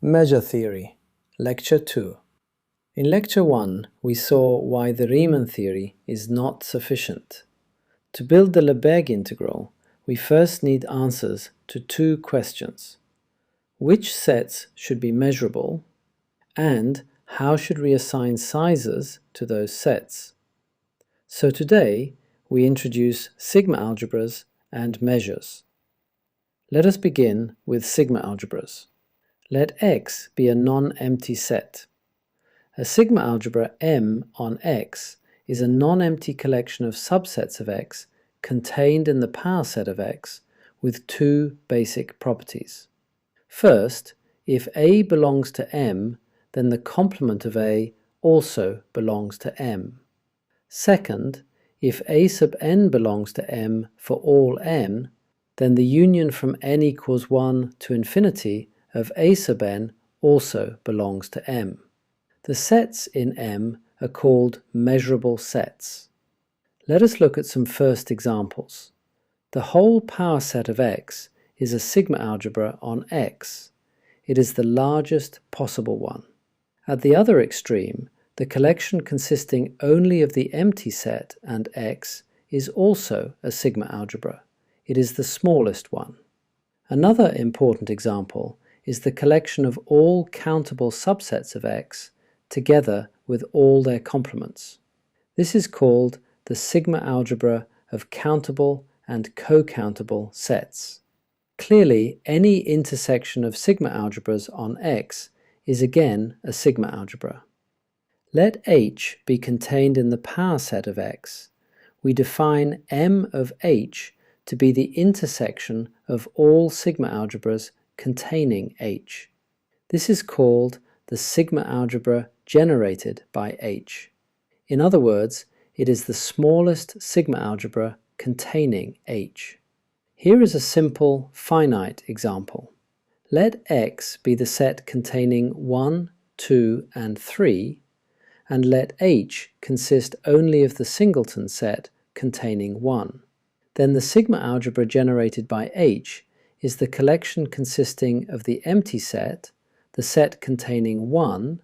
Measure Theory, Lecture 2. In Lecture 1, we saw why the Riemann theory is not sufficient. To build the Lebesgue integral, we first need answers to two questions. Which sets should be measurable? And how should we assign sizes to those sets? So today, we introduce sigma algebras and measures. Let us begin with sigma algebras. Let X be a non-empty set. A sigma algebra M on X is a non-empty collection of subsets of X contained in the power set of X with two basic properties. First, if A belongs to M, then the complement of A also belongs to M. Second, if A sub n belongs to M for all n, then the union from n equals 1 to infinity of A sub n also belongs to M. The sets in M are called measurable sets. Let us look at some first examples. The whole power set of X is a sigma algebra on X. It is the largest possible one. At the other extreme, the collection consisting only of the empty set and X is also a sigma algebra. It is the smallest one. Another important example is the collection of all countable subsets of X together with all their complements. This is called the sigma algebra of countable and co-countable sets. Clearly, any intersection of sigma algebras on X is again a sigma algebra. Let H be contained in the power set of X. We define M of H to be the intersection of all sigma algebras containing H. This is called the sigma algebra generated by H. In other words, it is the smallest sigma algebra containing H. Here is a simple finite example. Let X be the set containing 1, 2, and 3, and let H consist only of the singleton set containing 1. Then the sigma algebra generated by H is the collection consisting of the empty set, the set containing 1,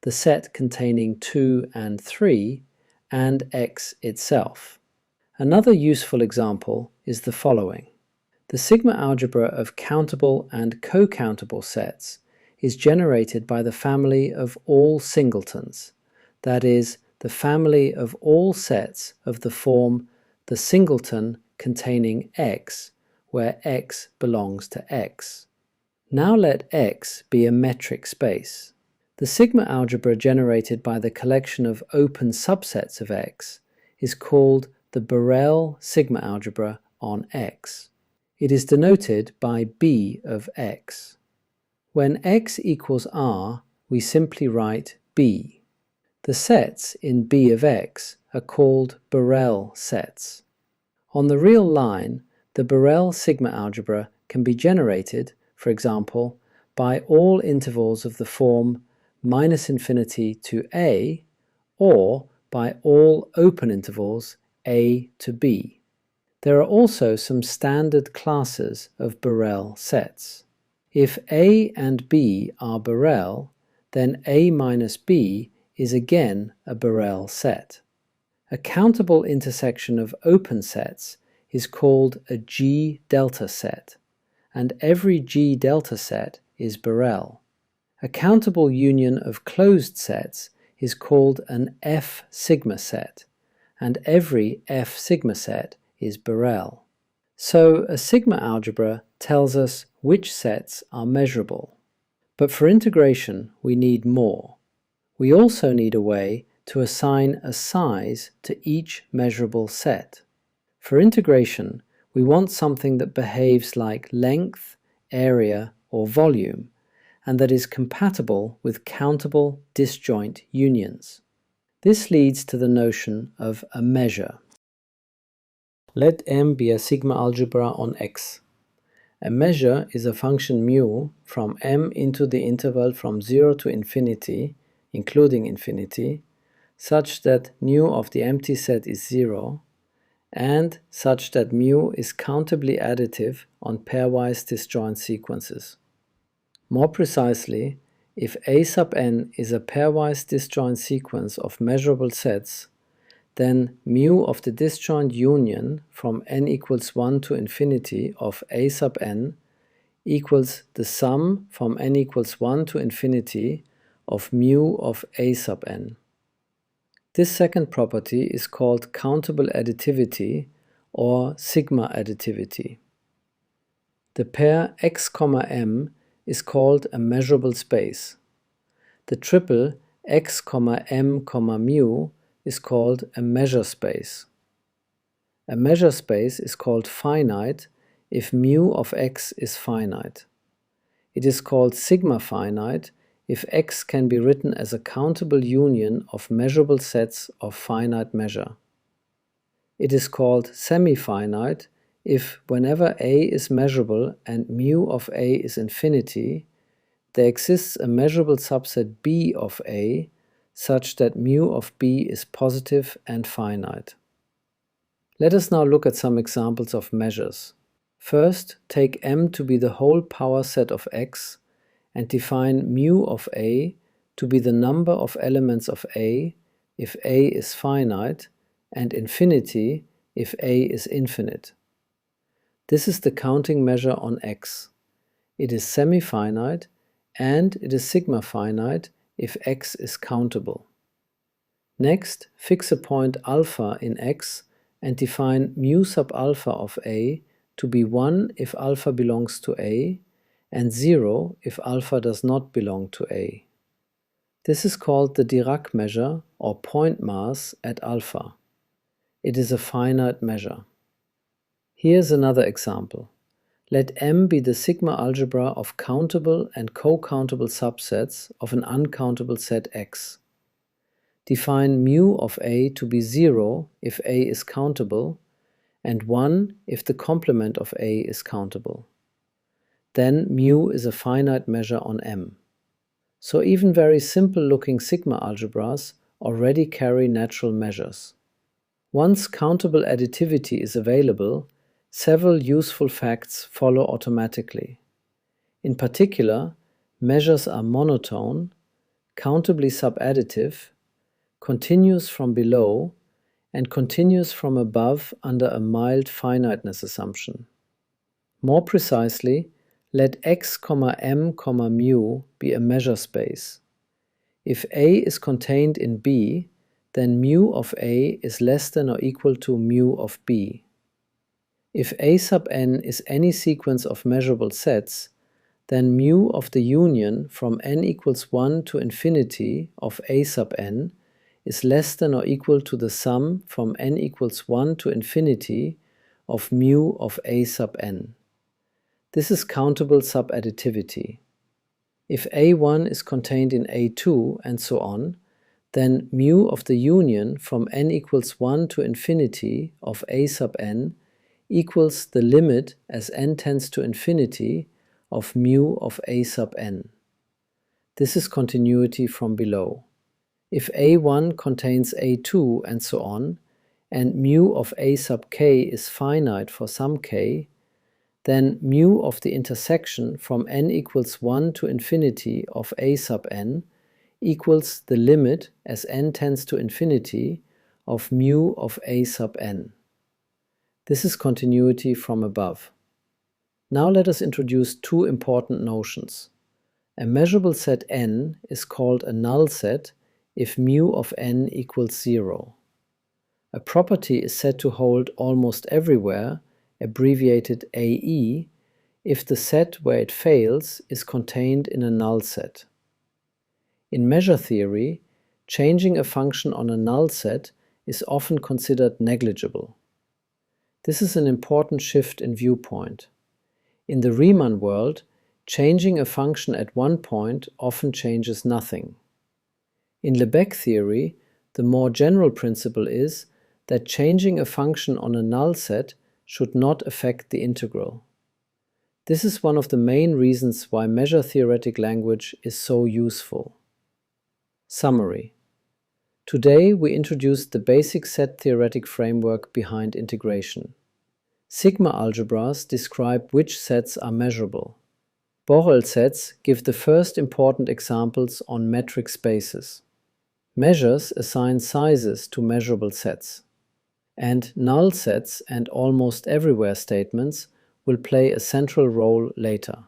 the set containing 2 and 3, and X itself. Another useful example is the following. The sigma algebra of countable and co-countable sets is generated by the family of all singletons, that is, the family of all sets of the form the singleton containing X, where X belongs to X. Now let X be a metric space. The sigma algebra generated by the collection of open subsets of X is called the Borel sigma algebra on X. It is denoted by B of X. When X equals R, we simply write B. The sets in B of X are called Borel sets. On the real line, the Borel sigma algebra can be generated, for example, by all intervals of the form -infinity to A, or by all open intervals A to B. There are also some standard classes of Borel sets. If A and B are Borel, then A minus B is again a Borel set. A countable intersection of open sets is called a G delta set, and every G delta set is Borel. A countable union of closed sets is called an F sigma set, and every F sigma set is Borel. So a sigma algebra tells us which sets are measurable. But for integration, we need more. We also need a way to assign a size to each measurable set. For integration, we want something that behaves like length, area, or volume, and that is compatible with countable disjoint unions. This leads to the notion of a measure. Let M be a sigma algebra on X. A measure is a function mu from M into the interval from 0 to infinity, including infinity, such that nu of the empty set is 0, and such that mu is countably additive on pairwise disjoint sequences. More precisely, if A sub n is a pairwise disjoint sequence of measurable sets, then mu of the disjoint union from n equals 1 to infinity of A sub n equals the sum from n equals 1 to infinity of mu of A sub n. This second property is called countable additivity or sigma additivity. The pair x, m is called a measurable space. The triple x, m, mu is called a measure space. A measure space is called finite if mu of x is finite. It is called sigma finite if x can be written as a countable union of measurable sets of finite measure. It is called semi-finite if, whenever A is measurable and mu of A is infinity, there exists a measurable subset B of A such that mu of B is positive and finite. Let us now look at some examples of measures. First, take M to be the whole power set of X and define mu of A to be the number of elements of A if A is finite and infinity if A is infinite. This is the counting measure on X. It is semi-finite and it is sigma-finite if X is countable. Next, fix a point alpha in X and define mu sub alpha of A to be 1 if alpha belongs to A and 0 if alpha does not belong to A. This is called the Dirac measure or point mass at alpha. It is a finite measure. Here's another example. Let M be the sigma algebra of countable and co-countable subsets of an uncountable set X. Define mu of A to be 0 if A is countable and 1 if the complement of A is countable. Then mu is a finite measure on M. So even very simple-looking sigma algebras already carry natural measures. Once countable additivity is available, several useful facts follow automatically. In particular, measures are monotone, countably subadditive, continuous from below, and continuous from above under a mild finiteness assumption. More precisely, let x, m, mu be a measure space. If A is contained in B, then mu of A is less than or equal to mu of B. If A sub n is any sequence of measurable sets, then mu of the union from n equals 1 to infinity of A sub n is less than or equal to the sum from n equals 1 to infinity of mu of A sub n. This is countable subadditivity. If A1 is contained in A2 and so on, then mu of the union from n equals 1 to infinity of A sub n equals the limit as n tends to infinity of mu of A sub n. This is continuity from below. If A1 contains A2 and so on, and mu of A sub k is finite for some k, then mu of the intersection from n equals 1 to infinity of A sub n equals the limit as n tends to infinity of mu of A sub n. This is continuity from above. Now let us introduce two important notions. A measurable set n is called a null set if mu of n equals 0. A property is said to hold almost everywhere, abbreviated AE, if the set where it fails is contained in a null set. In measure theory, changing a function on a null set is often considered negligible. This is an important shift in viewpoint. In the Riemann world, changing a function at one point often changes nothing. In Lebesgue theory, the more general principle is that changing a function on a null set should not affect the integral. This is one of the main reasons why measure-theoretic language is so useful. Summary. Today we introduced the basic set-theoretic framework behind integration. Sigma algebras describe which sets are measurable. Borel sets give the first important examples on metric spaces. Measures assign sizes to measurable sets. And null sets and almost everywhere statements will play a central role later.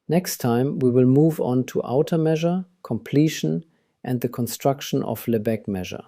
Next time we will move on to outer measure, completion, and the construction of Lebesgue measure.